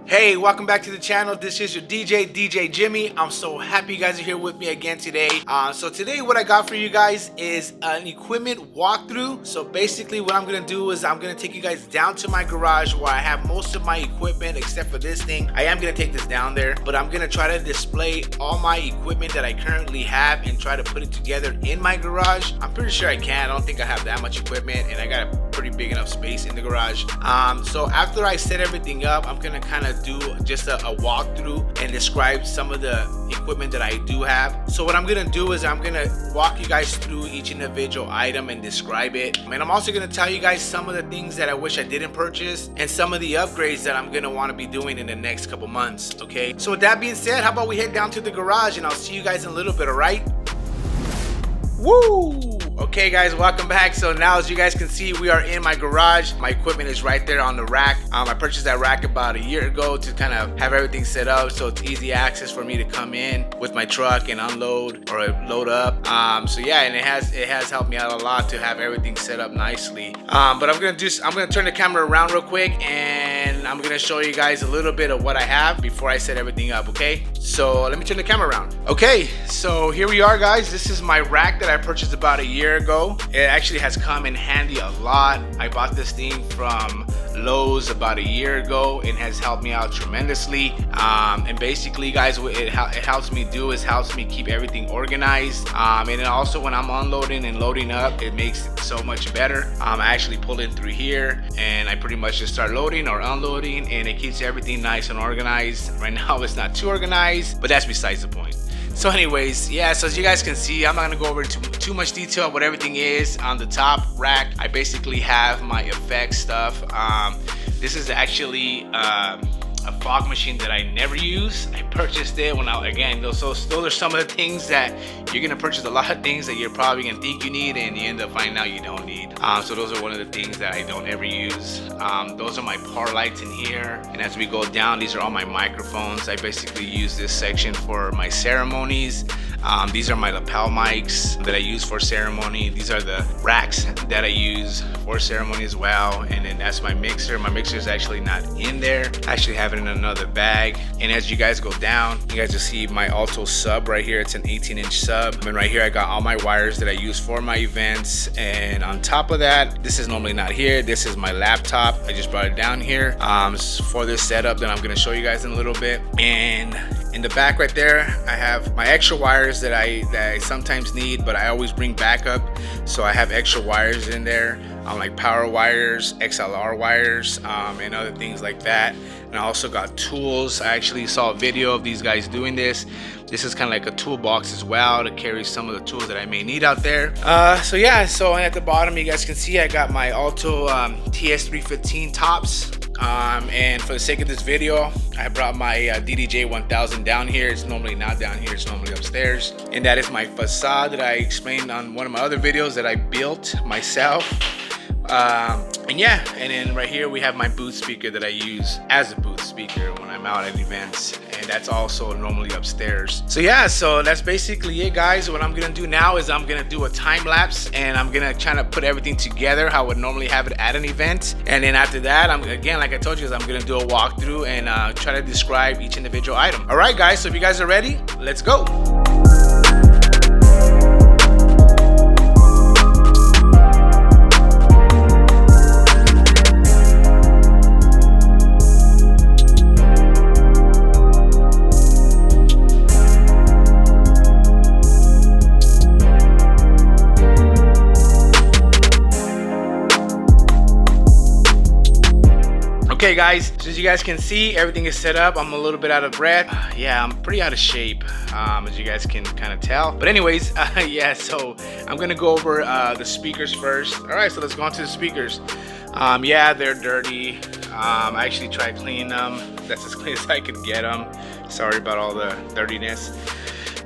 Hey, welcome back to the channel. This is your DJ Jimmy. I'm so happy you guys are here with me again today. So today what I got for you guys is an equipment walkthrough. So basically what I'm gonna do is I'm gonna take you guys down to my garage where I have most of my equipment except for this thing. I am gonna take this down there, but I'm gonna try to display all my equipment that I currently have and try to put it together in my garage. I'm pretty sure I can. I don't think I have that much equipment, and I got a pretty big enough space in the garage. So after I set everything up, I'm gonna kind of do just a walkthrough and describe some of the equipment that I do have. So what I'm gonna do is I'm gonna walk you guys through each individual item and describe it. And I'm also gonna tell you guys some of the things that I wish I didn't purchase and some of the upgrades that I'm gonna want to be doing in the next couple months. Okay, so with that being said, how about we head down to the garage and I'll see you guys in a little bit. All right. Woo! Okay guys, welcome back. So now as you guys can see, we are in my garage. My equipment is right there on the rack. I purchased that rack about a year ago to kind of have everything set up so it's easy access for me to come in with my truck and unload or load up. So yeah, and it has helped me out a lot to have everything set up nicely. But I'm gonna turn the camera around real quick and I'm gonna show you guys a little bit of what I have before I set everything up. Okay, so let me turn the camera around. Okay, so here we are guys. This is my rack that I purchased about a year ago. It actually has come in handy a lot. I bought this thing from Lowe's about a year ago and has helped me out tremendously. And basically guys, what it helps me do is helps me keep everything organized. And then also when I'm unloading and loading up, it makes it so much better. I actually pull in through here and I pretty much just start loading or unloading, and it keeps everything nice and organized. Right now it's not too organized, but that's besides the point. So anyways, yeah, so as you guys can see, I'm not gonna go over into too much detail what everything is. On the top rack, I basically have my effects stuff. This is actually a fog machine that I never use. I purchased it when those are some of the things that you're gonna purchase, a lot of things that you're probably gonna think you need and you end up finding out you don't need. So those are one of the things that I don't ever use. Those are my par lights in here, and as we go down, these are all my microphones. I basically use this section for my ceremonies. These are my lapel mics that I use for ceremony. These are the racks that I use for ceremony as well. And then that's my mixer. My mixer is actually not in there. I actually have it in another bag. And as you guys go down, you guys will see my Alto sub right here. It's an 18-inch sub. And right here, I got all my wires that I use for my events. And on top of that, this is normally not here. This is my laptop. I just brought it down here for this setup that I'm gonna show you guys in a little bit. And in the back right there, I have my extra wires that I sometimes need, but I always bring backup. So I have extra wires in there, like power wires, XLR wires, and other things like that. And I also got tools. I actually saw a video of these guys doing this. This is kind of like a toolbox as well to carry some of the tools that I may need out there. So yeah, so at the bottom you guys can see I got my Alto TS315 tops. And for the sake of this video, I brought my DDJ 1000 down here. It's normally not down here, it's normally upstairs. And that is my Facade that I explained on one of my other videos that I built myself. And yeah, and then right here we have my booth speaker that I use as a booth speaker when I'm out at events, and that's also normally upstairs. So yeah, so that's basically it guys. What I'm gonna do now is I'm gonna do a time lapse, and I'm gonna try to put everything together how I would normally have it at an event. And then after that, again, like I told you, I'm gonna do a walkthrough and try to describe each individual item. All right guys, so if you guys are ready, let's go. Okay guys, so as you guys can see, everything is set up. I'm a little bit out of breath. Yeah, I'm pretty out of shape, as you guys can kind of tell. But anyways, yeah, so I'm gonna go over the speakers first. All right, so let's go on to the speakers. Yeah, they're dirty. I actually tried cleaning them. That's as clean as I could get them. Sorry about all the dirtiness.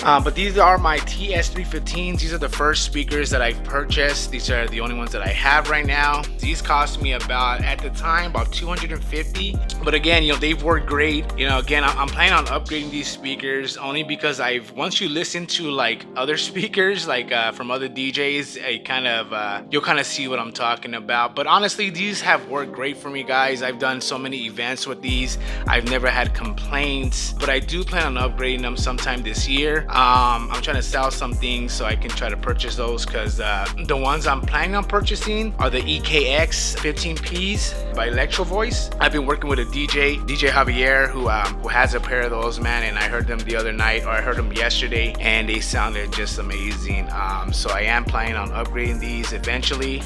But these are my TS315s. These are the first speakers that I've purchased. These are the only ones that I have right now. These cost me about, at the time, about $250. But again, you know, they've worked great. You know, again, I'm planning on upgrading these speakers only because once you listen to like other speakers, like from other DJs, you'll kind of see what I'm talking about. But honestly, these have worked great for me, guys. I've done so many events with these. I've never had complaints, but I do plan on upgrading them sometime this year. I'm trying to sell some things so I can try to purchase those, because the ones I'm planning on purchasing are the EKX 15Ps by Electro Voice. I've been working with a DJ Javier, who has a pair of those, man, and I heard them the other night, or I heard them yesterday, and they sounded just amazing. So I am planning on upgrading these eventually.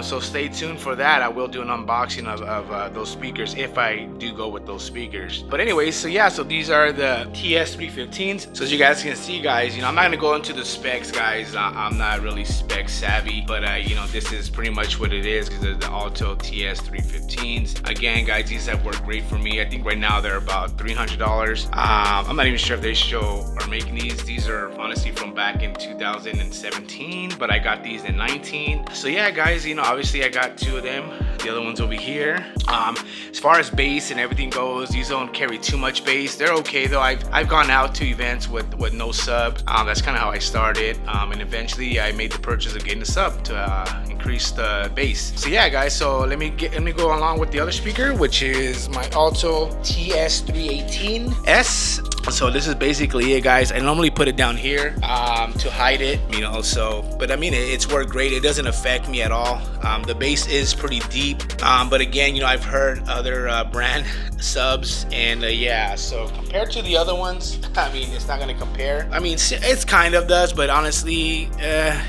So stay tuned for that. I will do an unboxing of those speakers if I do go with those speakers. But anyways, so yeah, so these are the TS315s. So as you guys can see, guys, you know, I'm not gonna go into the specs, guys. I'm not really spec savvy, but you know, this is pretty much what it is. These are the Alto TS315s. Again, guys, these have worked great for me. I think right now they're about $300. I'm not even sure if they are making these. These are honestly from back in 2017, but I got these in 19. So yeah, guys, you know, obviously I got two of them. The other one's over here. As far as bass and everything goes, these don't carry too much bass. They're okay though. I've gone out to events with no sub. That's kind of how I started, and eventually I made the purchase of getting a sub to increase the bass. So yeah, guys, so let me go along with the other speaker, which is my Alto TS318S. So this is basically it, guys. I normally put it down here to hide it, you know, so, but I mean, it's worked great. It doesn't affect me at all. The bass is pretty deep, but again, you know, I've heard other brand subs, and yeah, so compared to the other ones, I mean, it's not gonna compare. I mean, it's kind of does, but honestly,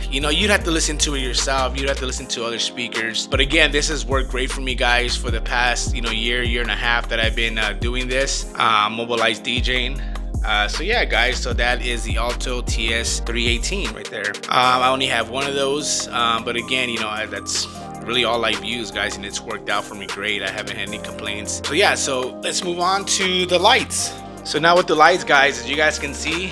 you know, you'd have to listen to it yourself. You'd have to listen to other speakers. But again, this has worked great for me, guys, for the past, you know, year and a half that I've been doing this, mobilized DJing. So yeah, guys, so that is the Alto TS318 right there. I only have one of those, but again, you know, that's really all I've used, guys, and it's worked out for me great. I haven't had any complaints. So yeah, so let's move on to the lights. So now with the lights, guys, as you guys can see,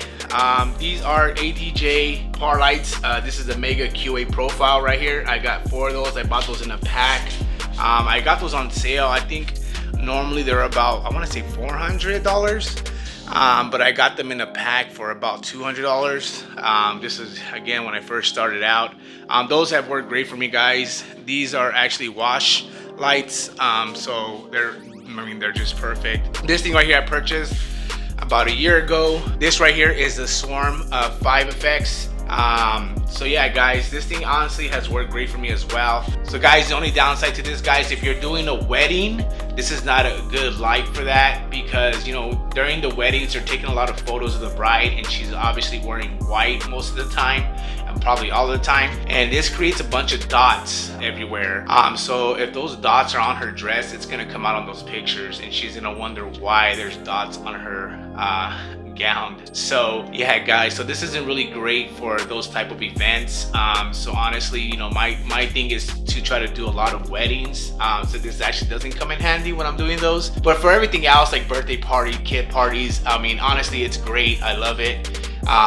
these are ADJ par lights. This is the Mega QA profile right here. I got 4 of those. I bought those in a pack. I got those on sale. I think normally they're about, I want to say $400. But I got them in a pack for about $200. This is, again, when I first started out. Those have worked great for me, guys. These are actually wash lights, so they're just perfect. This thing right here I purchased about a year ago. This right here is the Swarm 5 effects. So yeah, guys, this thing honestly has worked great for me as well. So guys, the only downside to this, guys, if you're doing a wedding, this is not a good light for that, because, you know, during the weddings they're taking a lot of photos of the bride, and she's obviously wearing white most of the time, and probably all the time, and this creates a bunch of dots everywhere. So if those dots are on her dress, it's gonna come out on those pictures, and she's gonna wonder why there's dots on her gown. So yeah, guys, so this isn't really great for those type of events. So honestly, you know, my thing is to try to do a lot of weddings, so this actually doesn't come in handy when I'm doing those. But for everything else, like birthday party, kid parties, I mean, honestly, it's great. I love it.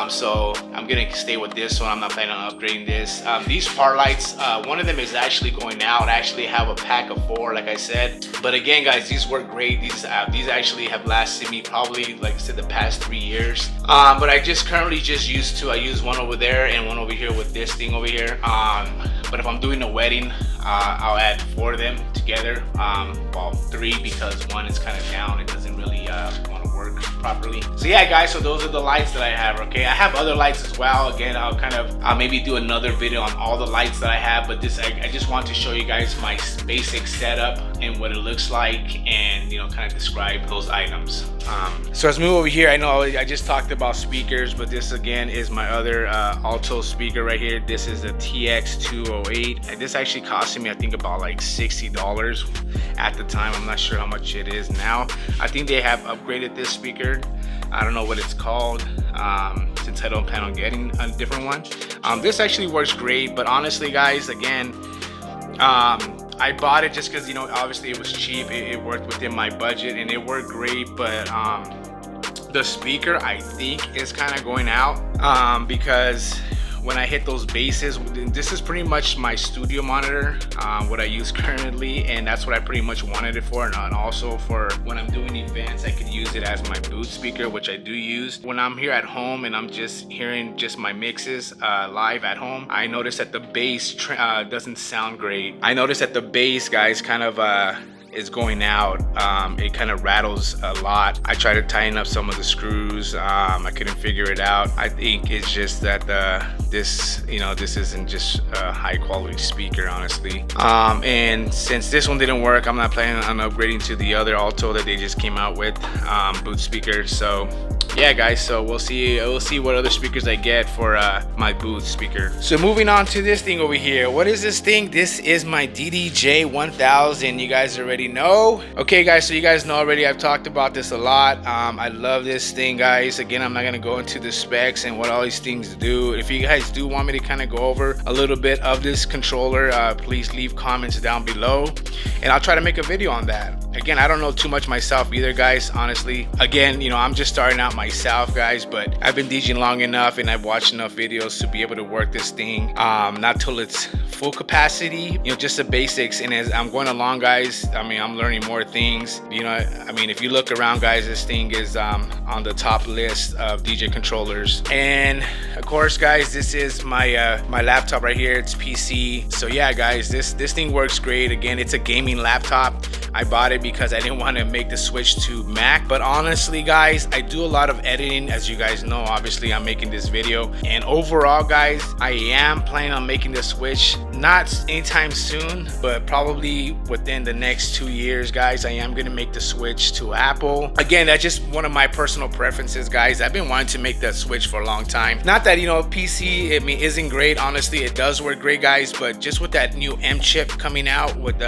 So I'm gonna stay with this one. I'm not planning on upgrading this. These par lights, one of them is actually going out. I actually have a pack of 4, like I said. But again, guys, these work great. These actually have lasted me probably, like I said, the past 3 years. But I just currently use 2. I use one over there and one over here with this thing over here. But if I'm doing a wedding, I'll add 4 of them together. Well, 3, because one is kind of down. It doesn't really want to work properly. So yeah, guys, so those are the lights that I have. Okay, I have other lights as well. Again, I'll maybe do another video on all the lights that I have, but this I just want to show you guys my basic setup and what it looks like, and, you know, kind of describe those items. So let's move over here. I know I just talked about speakers, but this again is my other Alto speaker right here. This is the TX208, and this actually costed me, I think, about like $60 at the time. I'm not sure how much it is now. I think they have upgraded this speaker. I don't know what it's called, since I don't plan on getting a different one. This actually works great, but honestly, guys, again, I bought it just because, you know, obviously it was cheap. It worked within my budget and it worked great, but the speaker, I think, is kind of going out because when I hit those basses, this is pretty much my studio monitor, what I use currently, and that's what I pretty much wanted it for. And also for when I'm doing events, I could use it as my booth speaker, which I do use. When I'm here at home and I'm just hearing just my mixes live at home, I notice that the bass doesn't sound great. I notice that the bass, guys, kind of is going out. It kind of rattles a lot. I try to tighten up some of the screws. I couldn't figure it out. I think it's just that this isn't just a high quality speaker, honestly. And since this one didn't work, I'm not planning on upgrading to the other Alto that they just came out with, booth speaker. So yeah, guys, so we'll see what other speakers I get for my booth speaker. So moving on to this thing over here. What is this thing? This is my DDJ 1000. You guys already know. Okay, guys, so you guys know already, I've talked about this a lot. I love this thing, guys. Again, I'm not gonna go into the specs and what all these things do. If you guys do want me to kind of go over a little bit of this controller, please leave comments down below and I'll try to make a video on that. Again, I don't know too much myself either, guys, honestly. Again, I'm just starting out myself, guys, but I've been DJing long enough and I've watched enough videos to be able to work this thing, not till it's full capacity, just the basics. And as I'm going along, guys, I'm learning more things. If you look around, guys, this thing is on the top list of DJ controllers. And of course, guys, this is my my laptop right here. It's PC. So yeah, guys, this thing works great. Again, it's a gaming laptop. I bought it because I didn't want to make the switch to Mac. But honestly, guys, I do a lot of editing, as you guys know. Obviously, I'm making this video. And overall, guys, I am planning on making the switch, not anytime soon, but probably within the next 2 years, guys. I am going to make the switch to Apple. Again, that's just one of my personal preferences, guys. I've been wanting to make that switch for a long time. Not that, PC, isn't great. Honestly, it does work great, guys. But just with that new M chip coming out with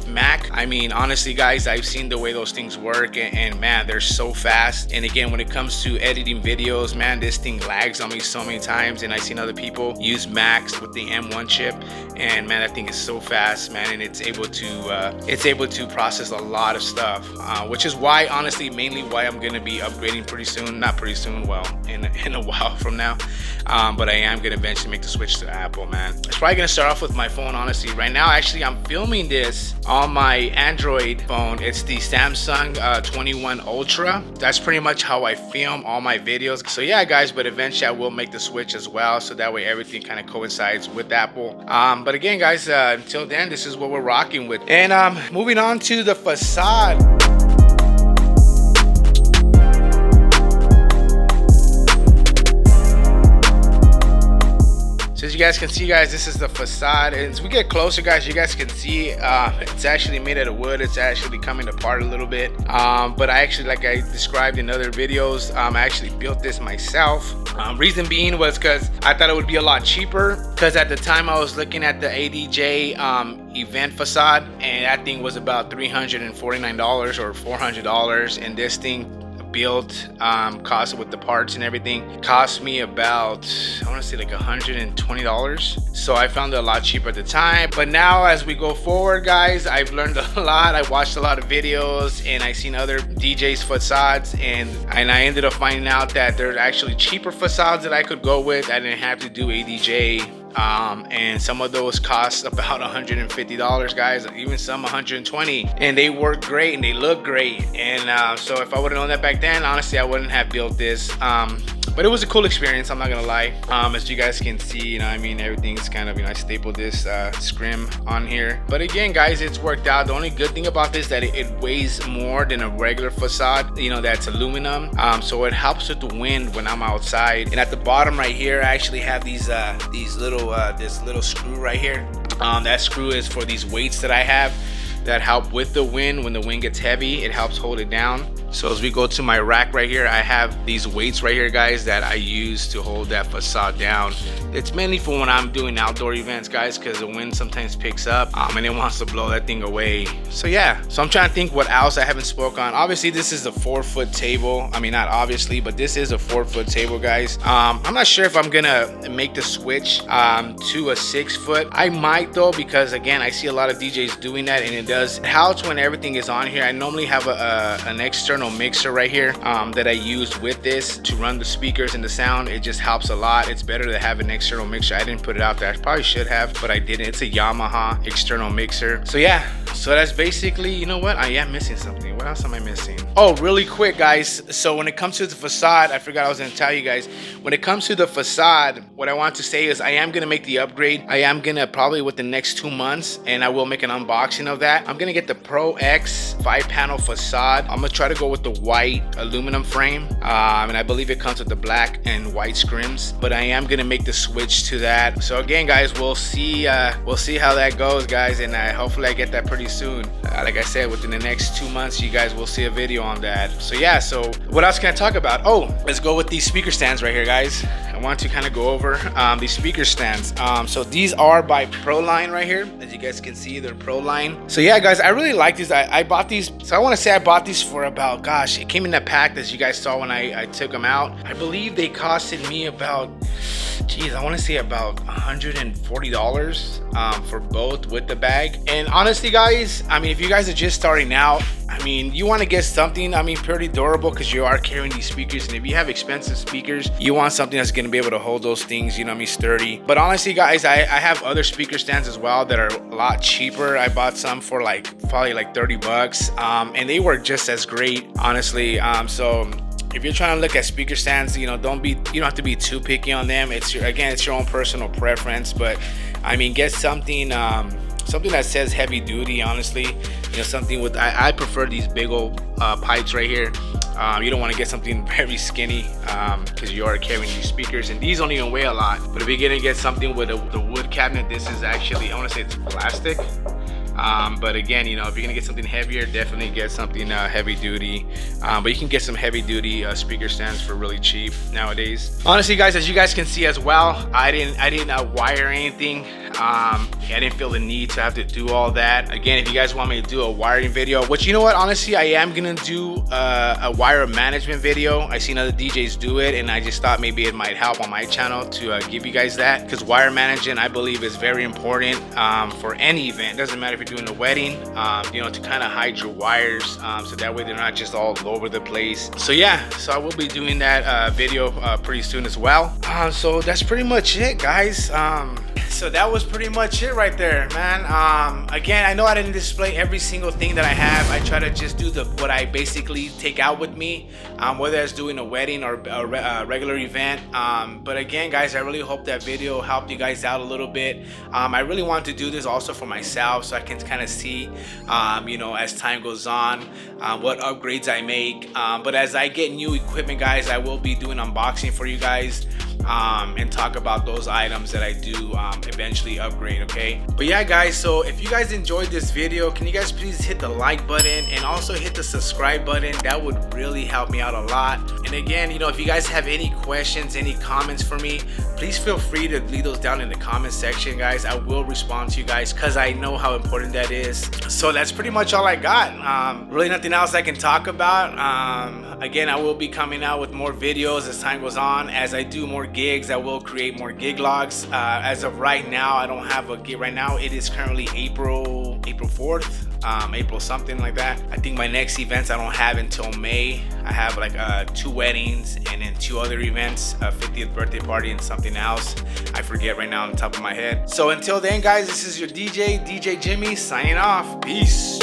Mac, honestly, guys, I've seen the way those things work, and man, they're so fast. And again, when it comes to editing videos, man, this thing lags on me so many times. And I've seen other people use Macs with the M1 chip, and man, that thing is so fast, man, and it's able to process a lot of stuff, which is why, honestly, mainly why I'm gonna be upgrading pretty soon. Not pretty soon, well, in a while from now, but I am gonna eventually make the switch to Apple, man. It's probably gonna start off with my phone, honestly. Right now, actually, I'm filming this on my Android phone. It's the Samsung 21 Ultra. That's pretty much how I film all my videos. So yeah, guys, but eventually I will make the switch as well, so that way everything kind of coincides with Apple. But again, guys, until then, this is what we're rocking with. And moving on to the Facade. So as you guys can see, guys, this is the Facade, and as we get closer, guys, you guys can see it's actually made out of wood. It's actually coming apart a little bit, but I actually, like I described in other videos, I actually built this myself. Reason being was because I thought it would be a lot cheaper, because at the time I was looking at the ADJ event Facade, and that thing was about $349 or $400, and this thing built cost with the parts and everything cost me about, I want to say, like $120. So I found it a lot cheaper at the time. But now as we go forward, guys, I've learned a lot. I watched a lot of videos and I seen other DJs Facades, and I ended up finding out that there's actually cheaper Facades that I could go with. I didn't have to do ADJ. And some of those cost about $150, guys, even some $120, and they work great and they look great. And so if I would have known that back then, honestly, I wouldn't have built this. But it was a cool experience, I'm not gonna lie. As you guys can see, everything's kind of, I stapled this scrim on here. But again, guys, it's worked out. The only good thing about this is that it weighs more than a regular Facade, that's aluminum. So it helps with the wind when I'm outside. And at the bottom right here, I actually have these little this little screw right here. That screw is for these weights that I have that help with the wind. When the wind gets heavy, it helps hold it down. So as we go to my rack right here, I have these weights right here, guys, that I use to hold that Facade down. It's mainly for when I'm doing outdoor events, guys, because the wind sometimes picks up and it wants to blow that thing away. So yeah, so I'm trying to think what else I haven't spoke on. Obviously, this is a 4-foot table. Not obviously, but this is a 4-foot table, guys. I'm not sure if I'm gonna make the switch to a 6-foot. I might though, because again, I see a lot of DJs doing that, and it does. It helps when everything is on here. I normally have an external mixer right here that I use with this to run the speakers and the sound. It just helps a lot. It's better to have an external mixer. I didn't put it out there. I probably should have, but I didn't. It's a Yamaha external mixer. So yeah, so that's basically, you know what? I am missing something. What else am I missing? Oh, really quick, guys. So when it comes to the Facade, I forgot I was gonna tell you guys. When it comes to the Facade, what I want to say is I am gonna make the upgrade. I am gonna probably within the next 2 months, and I will make an unboxing of that. I'm gonna get the Pro X 5-panel Facade. I'm gonna try to go with the white aluminum frame, and I believe it comes with the black and white scrims. But I am gonna make the switch to that. So again, guys, we'll see how that goes, guys, and hopefully I get that pretty soon. Like I said, within the next 2 months, you guys will see a video on that. So yeah, so what else can I talk about? Oh, let's go with these speaker stands right here, guys. I want to kind of go over these speaker stands. So these are by Proline right here. As you guys can see, they're Proline. So yeah, guys, I really like these. I bought these. So I want to say I bought these for about, gosh, it came in that pack as you guys saw when I took them out. I believe they costed me about, geez, I want to say about $140 for both with the bag. And honestly, guys, I mean, if you guys are just starting out, I mean, you want to get something, I mean, pretty durable, because you are carrying these speakers. And if you have expensive speakers, you want something that's going to be able to hold those things, you know what I mean, sturdy. But honestly, guys, I have other speaker stands as well that are a lot cheaper. I bought some for probably like 30 bucks, and they work just as great, honestly. So if you're trying to look at speaker stands, you know, you don't have to be too picky on them. It's your own personal preference. But I mean, get something that says heavy duty, honestly. You know, something with, I prefer these big old pipes right here. You don't want to get something very skinny because you are carrying these speakers, and these don't even weigh a lot. But if you're gonna get something with the wood cabinet, this is actually, I want to say it's plastic. But again, you know, if you're gonna get something heavier, definitely get something heavy duty. But you can get some heavy duty speaker stands for really cheap nowadays. Honestly, guys, as you guys can see as well, I didn't wire anything. I didn't feel the need to have to do all that. Again, if you guys want me to do a wiring video, which, you know what, honestly, I am gonna do a wire management video. I seen other DJs do it, and I just thought maybe it might help on my channel to give you guys that, because wire management, I believe, is very important for any event. It doesn't matter if you're doing a wedding, you know, to kind of hide your wires, so that way they're not just all over the place. So yeah, so I will be doing that video pretty soon as well. So that's pretty much it, guys. So that was pretty much it right there, man. Again, I know I didn't display every single thing that I have. I try to just do what I basically take out with me, whether it's doing a wedding or a regular event. But again, guys, I really hope that video helped you guys out a little bit. I really want to do this also for myself, so I can kind of see, you know, as time goes on, what upgrades I make. But as I get new equipment, guys, I will be doing unboxing for you guys, and talk about those items that I do eventually upgrade, okay? But yeah, guys, so if you guys enjoyed this video, can you guys please hit the like button and also hit the subscribe button? That would really help me out a lot. And again, you know, if you guys have any questions, any comments for me, please feel free to leave those down in the comment section, guys. I will respond to you guys, because I know how important that is. So that's pretty much all I got. Really nothing else I can talk about. Again, I will be coming out with more videos as time goes on. As I do more gigs, I will create more gig logs. As of right now, I don't have a gig right now. It is currently April 4th. April something like that. I think my next events I don't have until May. I have like 2 weddings and then 2 other events, a 50th birthday party and something else. I forget right now on the top of my head. So until then, guys, this is your DJ Jimmy, signing off. Peace.